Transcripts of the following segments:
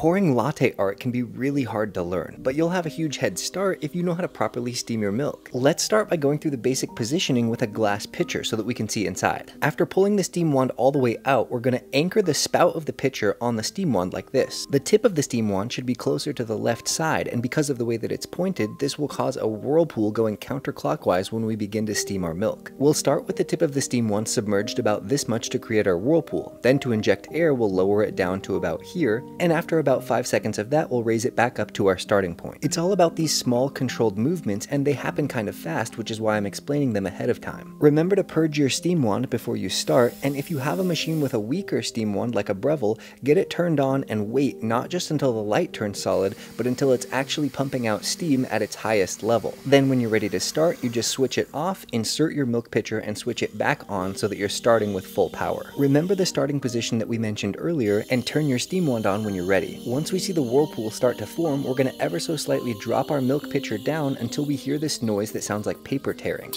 Pouring latte art can be really hard to learn, but you'll have a huge head start if you know how to properly steam your milk. Let's start by going through the basic positioning with a glass pitcher so that we can see inside. After pulling the steam wand all the way out, we're going to anchor the spout of the pitcher on the steam wand like this. The tip of the steam wand should be closer to the left side, and because of the way that it's pointed, this will cause a whirlpool going counterclockwise when we begin to steam our milk. We'll start with the tip of the steam wand submerged about this much to create our whirlpool. Then to inject air, we'll lower it down to about here, and after about 5 seconds of that, we'll raise it back up to our starting point. It's all about these small controlled movements, and they happen kind of fast, which is why I'm explaining them ahead of time. Remember to purge your steam wand before you start, and if you have a machine with a weaker steam wand like a Breville, get it turned on and wait not just until the light turns solid, but until it's actually pumping out steam at its highest level. Then when you're ready to start, you just switch it off, insert your milk pitcher, and switch it back on so that you're starting with full power. Remember the starting position that we mentioned earlier, and turn your steam wand on when you're ready. Once we see the whirlpool start to form, we're going to ever so slightly drop our milk pitcher down until we hear this noise that sounds like paper tearing.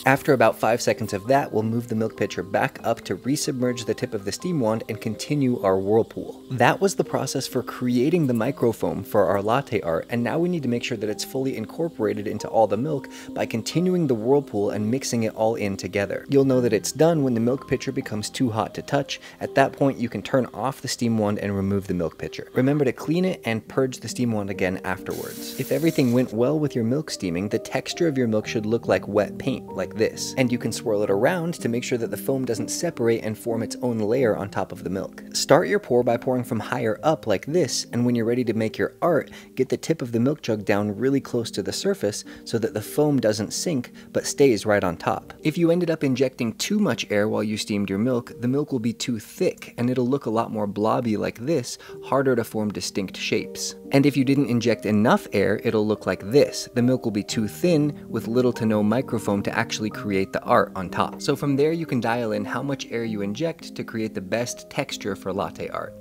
After about 5 seconds of that, we'll move the milk pitcher back up to resubmerge the tip of the steam wand and continue our whirlpool. That was the process for creating the microfoam for our latte art, and now we need to make sure that it's fully incorporated into all the milk by continuing the whirlpool and mixing it all in together. You'll know that it's done when the milk pitcher becomes too hot to touch. At that point, you can turn off the steam wand and remove the milk pitcher. Remember to clean it and purge the steam wand again afterwards. If everything went well with your milk steaming, the texture of your milk should look like wet paint, like this, and you can swirl it around to make sure that the foam doesn't separate and form its own layer on top of the milk. Start your pour by pouring from higher up like this, and when you're ready to make your art, get the tip of the milk jug down really close to the surface so that the foam doesn't sink but stays right on top. If you ended up injecting too much air while you steamed your milk, the milk will be too thick and it'll look a lot more blobby like this, harder to form distinct shapes. And if you didn't inject enough air, it'll look like this. The milk will be too thin with little to no microfoam to actually create the art on top. So from there you can dial in how much air you inject to create the best texture for latte art.